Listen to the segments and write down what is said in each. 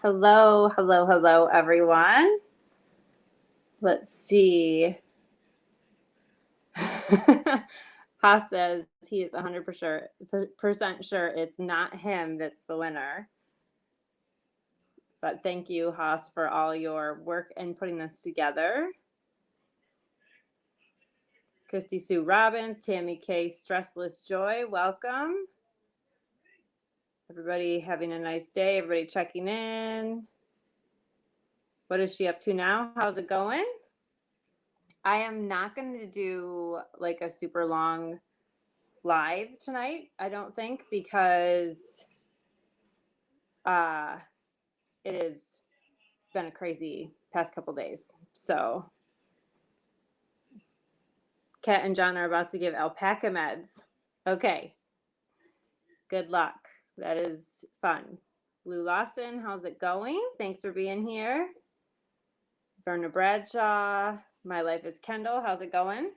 Hello, hello, hello, everyone. Let's see. Haas says he is 100% sure it's not him that's the winner. But thank you, Haas, for all your work in putting this together. Christy Sue Robbins, Tammy K. Stressless Joy, welcome. Everybody having a nice day. Everybody checking in. What is she up to now? How's it going? I am not going to do like a super long live tonight, I don't think, because it has been a crazy past couple days. So Kat and John are about to give alpaca meds. Okay. Good luck. That is fun. Lou Lawson, how's it going? Thanks for being here. Verna Bradshaw, My Life is Kendall, how's it going?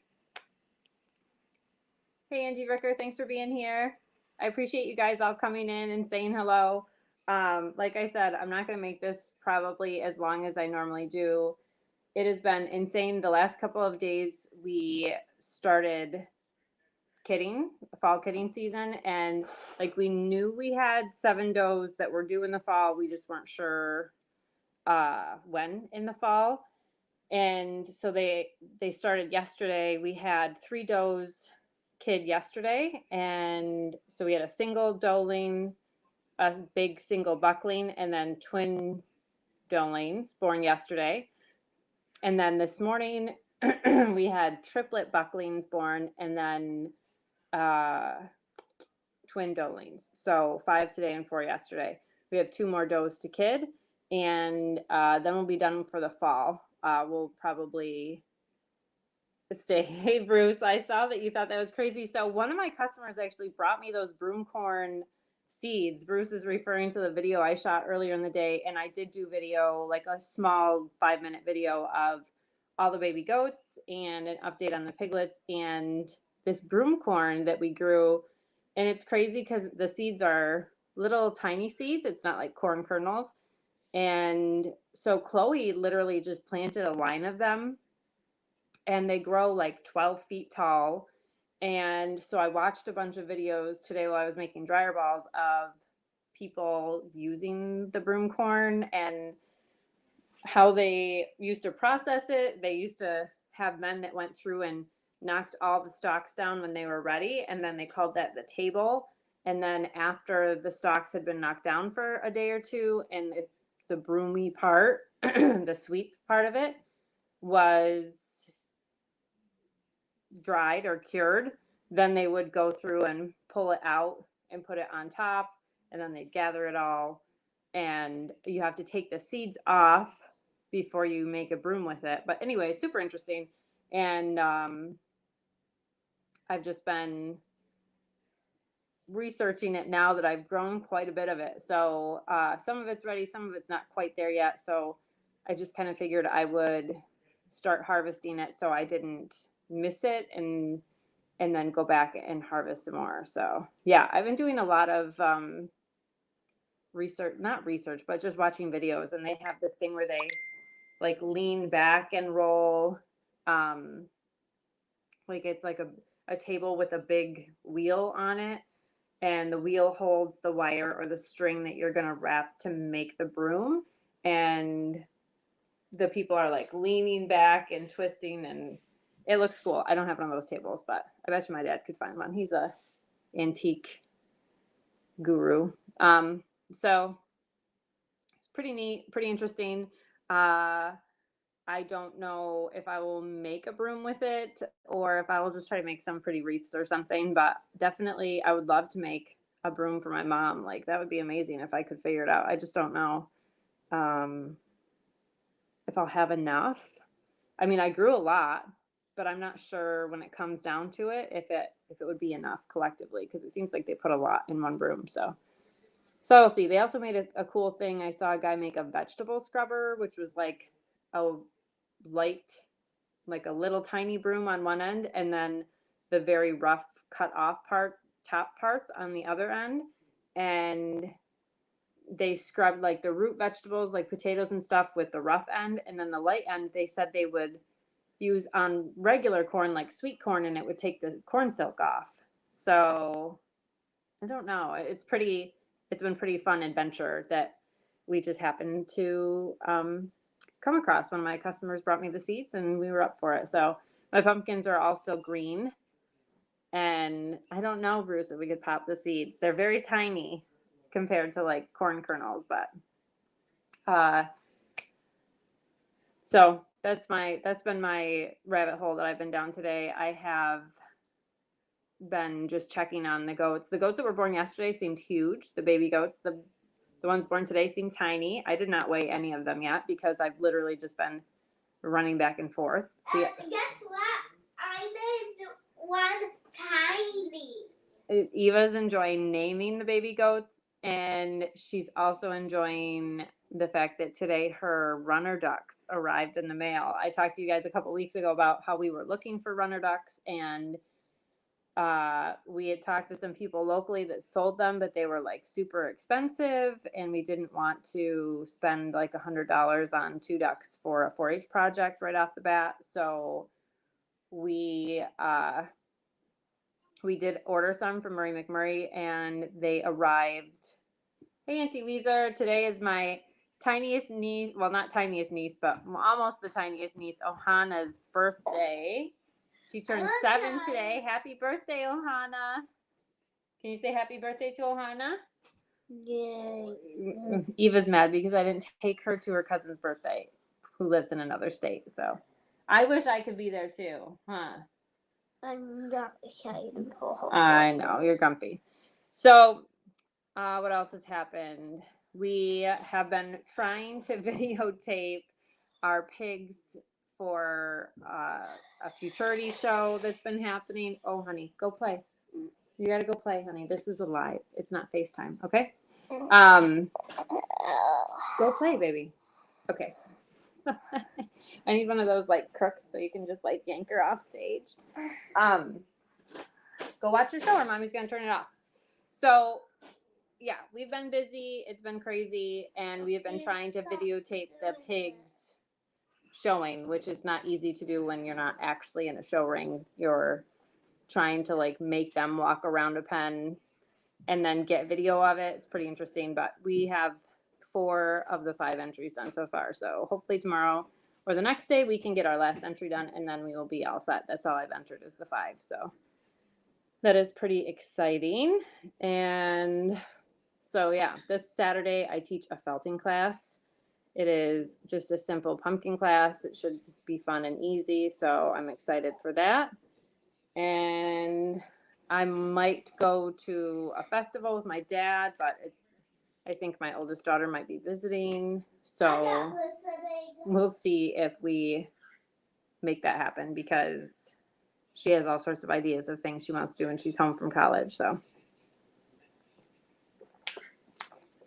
Hey, Angie Ricker, thanks for being here. I appreciate you guys all coming in and saying hello. Like I said, I'm not going to make this probably as long as I normally do. It has been insane. The last couple of days, we started kidding, fall kidding season, and like we knew we had 7 does that were due in the fall. We just weren't sure when in the fall. And so they started yesterday. We had 3 does kid yesterday, and so we had a single doeling, a big single buckling, and then twin doelings born yesterday. And then this morning we had triplet bucklings born, and then twin doelings. So 5 today and 4 yesterday. We have 2 more does to kid, and then we'll be done for the fall. We'll probably stay. Hey, Bruce, I saw that you thought that was crazy. So one of my customers actually brought me those broom corn seeds. Bruce is referring to the video I shot earlier in the day, and I did do video, like a small 5-minute video of all the baby goats and an update on the piglets and this broom corn that we grew. And it's crazy because the seeds are little tiny seeds. It's not like corn kernels. And so Chloe literally just planted a line of them, and they grow like 12 feet tall. And so I watched a bunch of videos today while I was making dryer balls of people using the broom corn and how they used to process it. They used to have men that went through and knocked all the stalks down when they were ready, and then they called that the table. And then after the stalks had been knocked down for a day or two, and the broomy part, the sweet part of it, was dried or cured, then they would go through and pull it out and put it on top, and then they'd gather it all. And you have to take the seeds off before you make a broom with it. But anyway, super interesting. And I've just been researching it now that I've grown quite a bit of it. So some of it's ready, some of it's not quite there yet. So I just kind of figured I would start harvesting it so I didn't miss it and then go back and harvest some more. So yeah, I've been doing a lot of not research, but just watching videos, and they have this thing where they like lean back and roll, like it's like a table with a big wheel on it, and the wheel holds the wire or the string that you're going to wrap to make the broom, and the people are like leaning back and twisting, and it looks cool. I don't have one of those tables, but I bet you my dad could find one. He's a antique guru. So it's pretty neat, pretty interesting. I don't know if I will make a broom with it or if I will just try to make some pretty wreaths or something, but definitely I would love to make a broom for my mom. Like that would be amazing if I could figure it out. I just don't know if I'll have enough. I mean, I grew a lot, but I'm not sure when it comes down to it if it would be enough collectively, because it seems like they put a lot in one broom. So I'll see. They also made a cool thing. I saw a guy make a vegetable scrubber, which was like a light, like a little tiny broom on one end, and then the very rough cut off top parts on the other end. And they scrubbed like the root vegetables, like potatoes and stuff, with the rough end, and then the light end they said they would use on regular corn, like sweet corn, and it would take the corn silk off. So I don't know. It's been pretty fun adventure that we just happened to come across. One of my customers brought me the seeds, and we were up for it. So my pumpkins are all still green, and I don't know, Bruce, if we could pop the seeds. They're very tiny compared to like corn kernels, but so that's been my rabbit hole that I've been down today. I have been just checking on the goats. The goats that were born yesterday seemed huge. The baby goats, the ones born today seem tiny. I did not weigh any of them yet because I've literally just been running back and forth. And guess what? I named one tiny. Eva's enjoying naming the baby goats, and she's also enjoying the fact that today her runner ducks arrived in the mail. I talked to you guys a couple weeks ago about how we were looking for runner ducks, and we had talked to some people locally that sold them, but they were like super expensive, and we didn't want to spend like $100 on 2 ducks for a 4-H project right off the bat. So we did order some from Murray McMurray, and they arrived. Hey, Auntie Weezer, today is my tiniest niece, well, not tiniest niece, but almost the tiniest niece, Ohana's birthday. She turned 7 today. Happy birthday, Ohana. Can you say happy birthday to Ohana? Yay. Eva's mad because I didn't take her to her cousin's birthday, who lives in another state. So I wish I could be there too, huh? I'm not excited for her. I know, you're grumpy. So what else has happened? We have been trying to videotape our pigs for a futurity show that's been happening. Oh, honey, go play. You gotta go play, honey. This is a live. It's not FaceTime, okay? Go play, baby. Okay. I need one of those like crooks so you can just like yank her off stage. Go watch your show or mommy's gonna turn it off. So yeah, we've been busy. It's been crazy, and we have been trying to videotape the pigs showing, which is not easy to do when you're not actually in a show ring. You're trying to like make them walk around a pen and then get video of it. It's pretty interesting, but we have 4 of the 5 entries done so far. So hopefully tomorrow or the next day we can get our last entry done, and then we will be all set. That's all I've entered is the 5. So that is pretty exciting. And so yeah, this Saturday I teach a felting class. It is just a simple pumpkin class. It should be fun and easy, so I'm excited for that. And I might go to a festival with my dad, but I think my oldest daughter might be visiting, so we'll see if we make that happen because she has all sorts of ideas of things she wants to do when she's home from college. So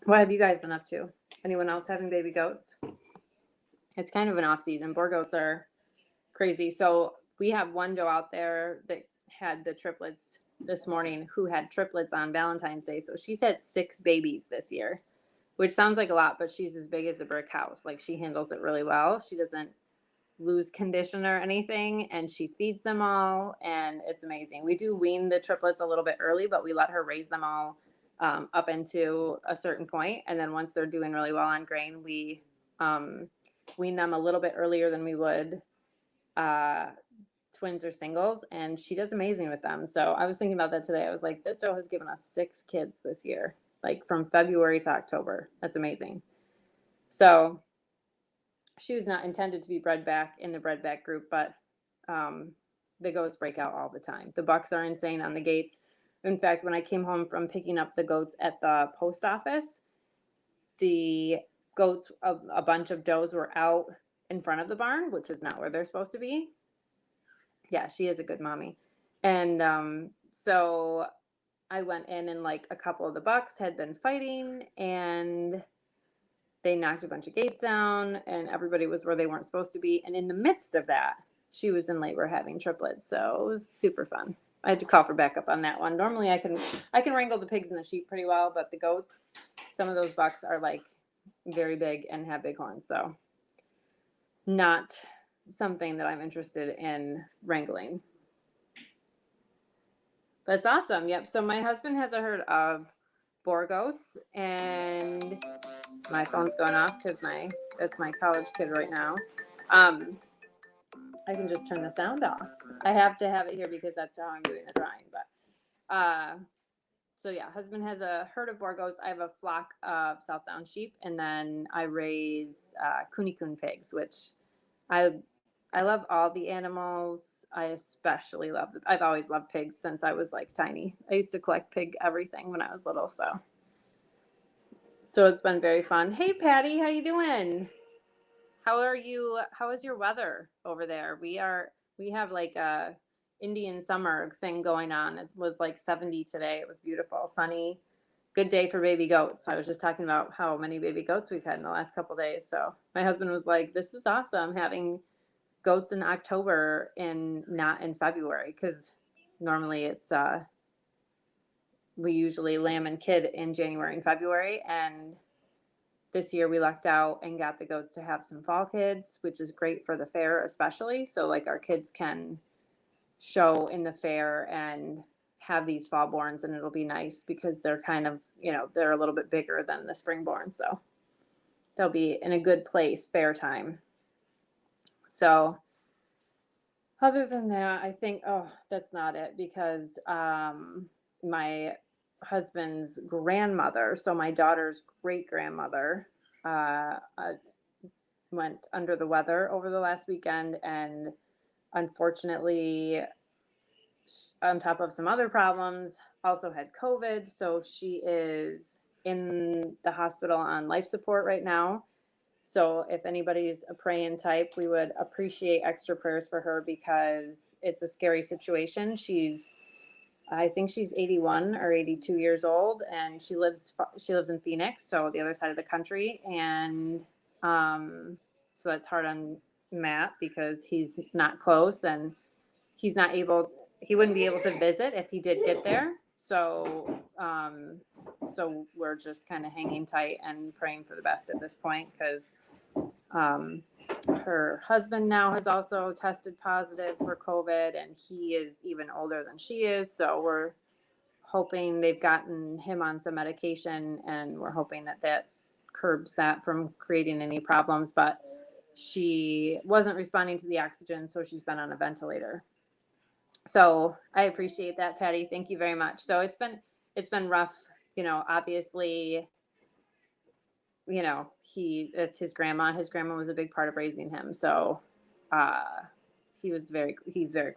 what have you guys been up to? Anyone else having baby goats? It's kind of an off season. Boar goats are crazy. So we have one doe out there that had the triplets this morning who had triplets on Valentine's Day. So she's had 6 babies this year, which sounds like a lot, but she's as big as a brick house. Like she handles it really well. She doesn't lose condition or anything, and she feeds them all, and it's amazing. We do wean the triplets a little bit early, but we let her raise them all up into a certain point, and then once they're doing really well on grain, we wean them a little bit earlier than we would twins or singles, and she does amazing with them. So I was thinking about that today. I was like, this doe has given us 6 kids this year, like from February to October. That's amazing. So she was not intended to be bred back in the bred back group, but the goats break out all the time. The bucks are insane on the gates. In fact, when I came home from picking up the goats at the post office, the goats, a bunch of does were out in front of the barn, which is not where they're supposed to be. Yeah, she is a good mommy. And so I went in, and like a couple of the bucks had been fighting, and they knocked a bunch of gates down, and everybody was where they weren't supposed to be. And in the midst of that, she was in labor having triplets. So it was super fun. I had to call for backup on that one. Normally I can wrangle the pigs and the sheep pretty well, but the goats, some of those bucks are like very big and have big horns, so not something that I'm interested in wrangling. That's awesome. Yep. So my husband has a herd of boar goats, and my phone's going off because that's my college kid right now. I can just turn the sound off. I have to have it here because that's how I'm doing the drawing. But so yeah, husband has a herd of boar goats. I have a flock of Southdown sheep, and then I raise Cooney Coon pigs, which I I love all the animals. I especially love I've always loved pigs since I was like tiny. I used to collect pig everything when I was little, so it's been very fun. Hey Patty, how you doing? How are you? How is your weather over there? We have like a Indian summer thing going on. It was like 70 today. It was beautiful, sunny. Good day for baby goats. I was just talking about how many baby goats we've had in the last couple days. So my husband was like, "This is awesome having goats in October and not in February because normally it's we usually lamb and kid in January and February, and this year we lucked out and got the goats to have some fall kids, which is great for the fair especially. So like our kids can show in the fair and have these fall borns, and it'll be nice because they're kind of, they're a little bit bigger than the spring born, so they'll be in a good place fair time. So other than that, I think, that's not it because my husband's grandmother, so my daughter's great grandmother, went under the weather over the last weekend, and unfortunately, on top of some other problems, also had COVID. So she is in the hospital on life support right now. So if anybody's a praying type, we would appreciate extra prayers for her because it's a scary situation. I think she's 81 or 82 years old, and she lives in Phoenix, so the other side of the country, and so that's hard on Matt because he's not close, and he wouldn't be able to visit if he did get there. So we're just kind of hanging tight and praying for the best at this point because her husband now has also tested positive for COVID, and he is even older than she is. So we're hoping they've gotten him on some medication, and we're hoping that curbs that from creating any problems. But she wasn't responding to the oxygen, so she's been on a ventilator. So I appreciate that, Patty. Thank you very much. So it's been rough, obviously, it's his grandma. His grandma was a big part of raising him. So he's very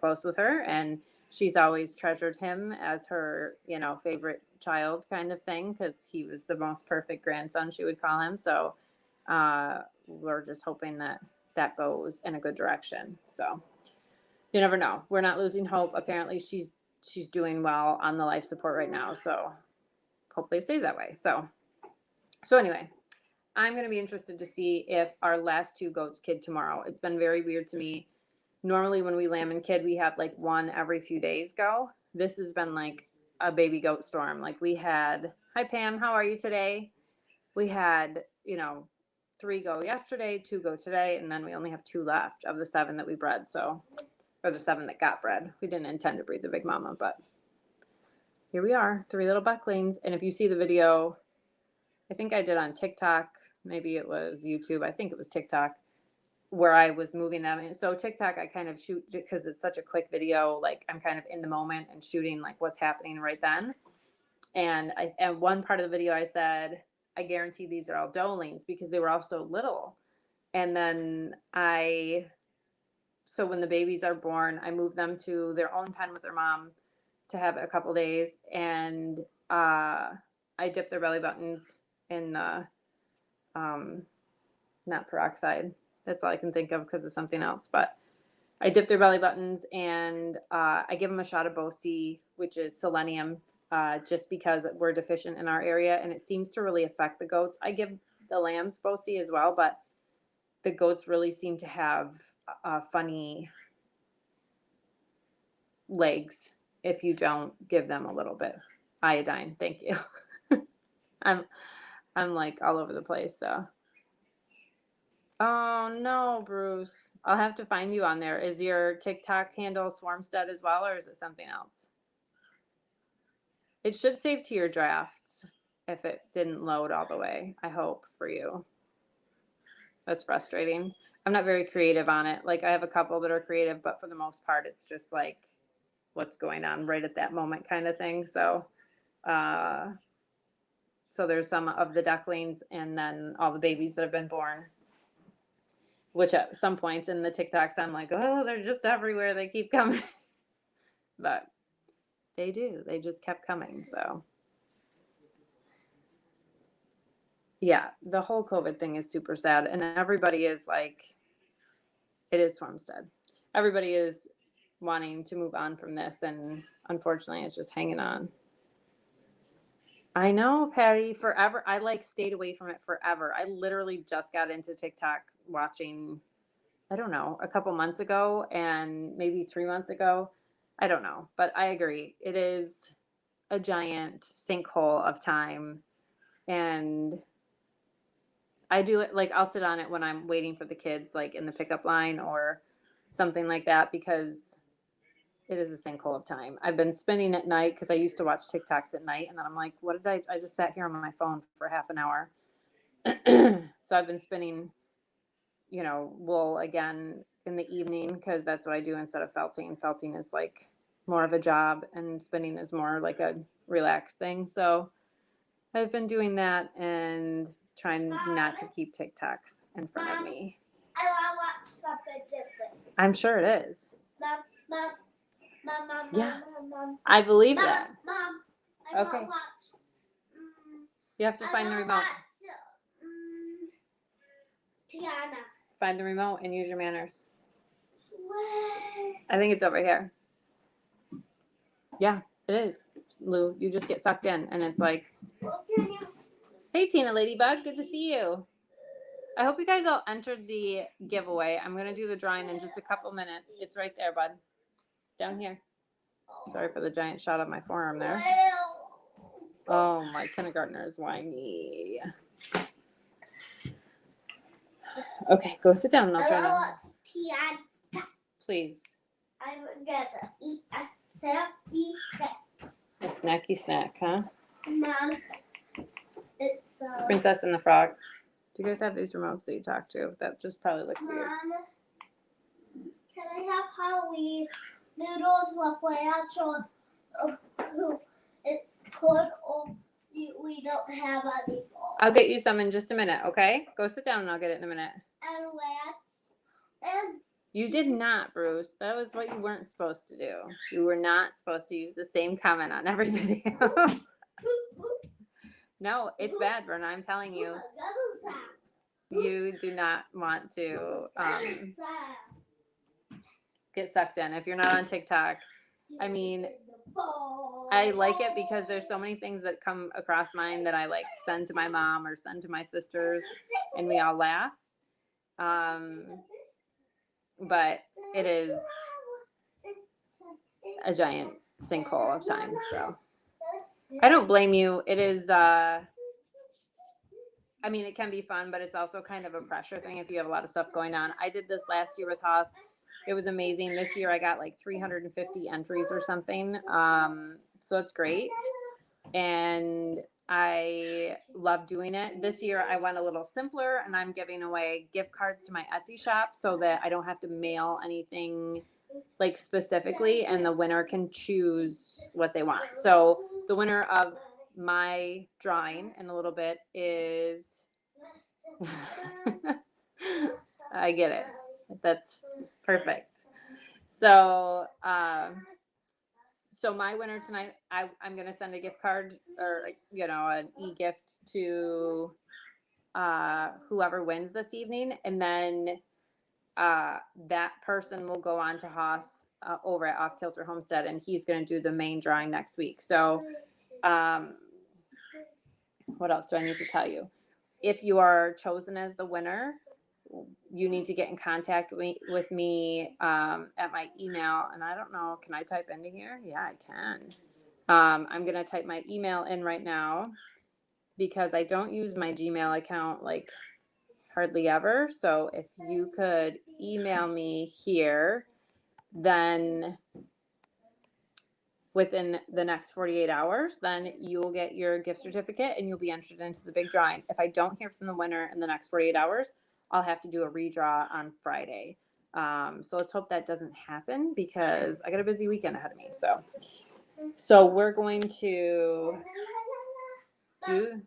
close with her, and she's always treasured him as her, favorite child kind of thing, because he was the most perfect grandson, she would call him. So we're just hoping that goes in a good direction. So you never know. We're not losing hope. Apparently she's doing well on the life support right now. So hopefully it stays that way. So anyway, I'm going to be interested to see if our last two goats kid tomorrow. It's been very weird to me. Normally when we lamb and kid, we have like one every few days go. This has been like a baby goat storm. Like we had, hi Pam, how are you today? We had, 3 go yesterday, 2 go today, and then we only have 2 left of the 7 that we bred. So, or the 7 that got bred. We didn't intend to breed the big mama, but here we are, 3 little bucklings. And if you see the video, I think I did on TikTok, maybe it was YouTube, I think it was TikTok, where I was moving them. And so TikTok, I kind of shoot because it's such a quick video, like I'm kind of in the moment and shooting like what's happening right then. And one part of the video I said, I guarantee these are all doelings because they were all so little. And then so when the babies are born, I move them to their own pen with their mom to have a couple days, and I dip their belly buttons in the not peroxide. That's all I can think of because of something else. But I dip their belly buttons, and I give them a shot of Bosi, which is selenium, just because we're deficient in our area, and it seems to really affect the goats. I give the lambs Bosi as well, but the goats really seem to have funny legs. if you don't give them a little bit. Iodine, thank you. I'm like all over the place, so. Oh no, Bruce. I'll have to find you on there. Is your TikTok handle Swarmstead as well, or is it something else? It should save to your drafts if it didn't load all the way, I hope, for you. That's frustrating. I'm not very creative on it. Like, I have a couple that are creative, but for the most part, it's just like what's going on right at that moment kind of thing. So, so there's some of the ducklings and then all the babies that have been born, which at some points in the TikToks, I'm like, oh, they're just everywhere. They keep coming. But they do. They just kept coming. So, yeah, the whole COVID thing is super sad. And everybody is like, it is Swarmstead. Everybody is wanting to move on from this. And unfortunately, it's just hanging on. I know, Patty, forever. I like stayed away from it forever. I literally just got into TikTok watching, I don't know, a couple months ago and maybe 3 months ago. I don't know, but I agree. It is a giant sinkhole of time. And I do it, like, I'll sit on it when I'm waiting for the kids, like in the pickup line or something like that, because it is a sinkhole of time. I've been spending at night because I used to watch TikToks at night, and then I'm like, what did I just sat here on my phone for half an hour. So I've been spinning, wool again in the evening because that's what I do instead of felting. Felting is like more of a job, and spinning is more like a relaxed thing. So I've been doing that and trying not to keep TikToks in front of me. I want to watch something different. I'm sure it is. Mom, Yeah. I believe that. Mom, I Okay. want to watch. You have to find the remote. Tiana. Find the remote and use your manners. Where? I think it's over here. Yeah, it is. Lou, you just get sucked in and it's like, hey, Tina Ladybug, good to see you. I hope you guys all entered the giveaway. I'm going to do the drawing in just a couple minutes. It's right there, bud. Down here. Sorry for the giant shot of my forearm there. Oh, my kindergartner is whiny. Okay, go sit down and I'll try to. Please. I'm gonna eat a snacky snack. A snacky snack, huh? Mom, it's Princess and the Frog. Do you guys have these remotes that you talk to? That just probably look weird. Mom, can I have Halloween noodles with ranch or it's good or we don't have anymore? I'll get you some in just a minute, okay? Go sit down and I'll get it in a minute. And ranch and you did not, Bruce. That was what you weren't supposed to do. You were not supposed to use the same comment on every video. No, it's bad, Verna. I'm telling you. You do not want to get sucked in. If you're not on TikTok, I mean, I like it because there's so many things that come across mine that I like send to my mom or send to my sisters, and we all laugh. But it is a giant sinkhole of time. So I don't blame you. It is, I mean, it can be fun, but it's also kind of a pressure thing if you have a lot of stuff going on. I did this last year with Haas. It was amazing. This year I got like 350 entries or something. So it's great. And I love doing it. This year I went a little simpler and I'm giving away gift cards to my Etsy shop so that I don't have to mail anything like specifically, and the winner can choose what they want. So the winner of my drawing in a little bit is I get it. That's perfect. So so my winner tonight, I'm gonna send a gift card or an e-gift to whoever wins this evening, and then that person will go on to Haas over at Off Kilter Homestead, and he's gonna do the main drawing next week. So what else do I need to tell you? If you are chosen as the winner, you need to get in contact with me at my email. And I don't know, can I type into here? Yeah, I can. I'm going to type my email in right now because I don't use my Gmail account like hardly ever. So if you could email me here, then within the next 48 hours, then you'll get your gift certificate and you'll be entered into the big drawing. If I don't hear from the winner in the next 48 hours, I'll have to do a redraw on Friday. So let's hope that doesn't happen because I got a busy weekend ahead of me. So we're going to do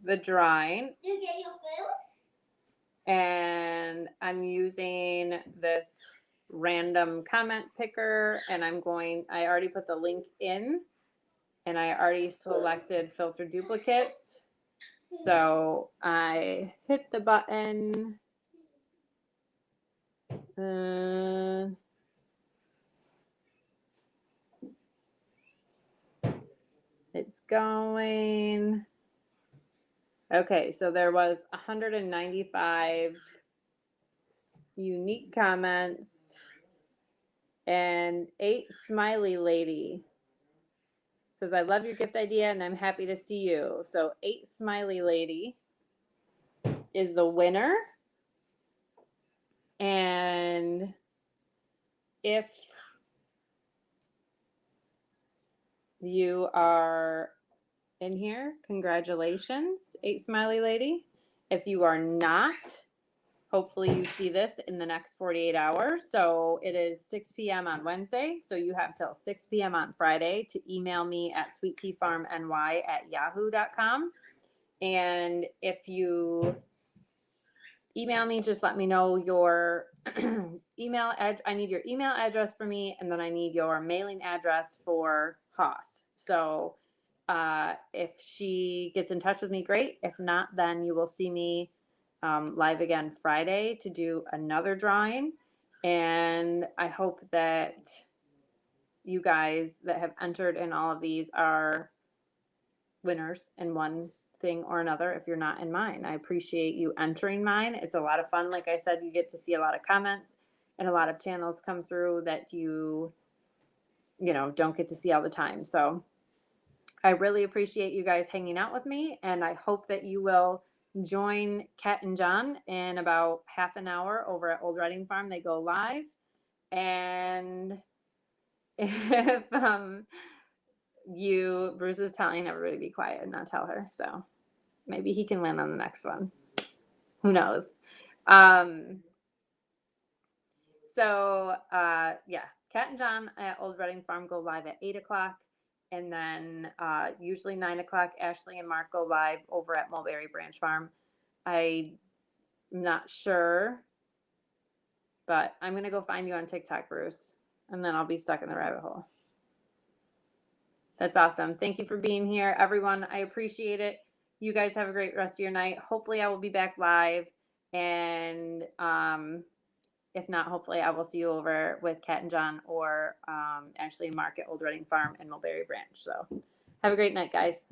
the drawing. You get your food? And I'm using this random comment picker, and I already put the link in, and I already selected filter duplicates. So I hit the button. It's going. Okay, so there was 195 unique comments and 8 smiley lady says, I love your gift idea and I'm happy to see you. So 8 smiley lady is the winner. And if you are in here, congratulations, 8 smiley lady. If you are not, hopefully you see this in the next 48 hours. So it is 6 p.m. on Wednesday. So you have till 6 p.m. on Friday to email me at sweetpeafarmny@yahoo.com. And if you email me, just let me know your email address. I need your email address for me, and then I need your mailing address for Haas. So if she gets in touch with me, great. If not, then you will see me live again Friday to do another drawing. And I hope that you guys that have entered in all of these are winners in one thing or another if you're not in mine. I appreciate you entering mine. It's a lot of fun. Like I said, you get to see a lot of comments and a lot of channels come through that you don't get to see all the time. So I really appreciate you guys hanging out with me, and I hope that you will join Kat and John in about half an hour over at Old Reading Farm. They go live. And if Bruce is telling everybody to be quiet and not tell her, so maybe he can win on the next one. Who knows? Yeah, Kat and John at Old Reading Farm go live at 8 o'clock. And then usually 9 o'clock, Ashley and Mark go live over at Mulberry Branch Farm. I'm not sure, but I'm going to go find you on TikTok, Bruce, and then I'll be stuck in the rabbit hole. That's awesome. Thank you for being here, everyone. I appreciate it. You guys have a great rest of your night. Hopefully I will be back live. And if not, hopefully I will see you over with Kat and John or Ashley and Mark at Old Reading Farm and Mulberry Branch. So have a great night, guys.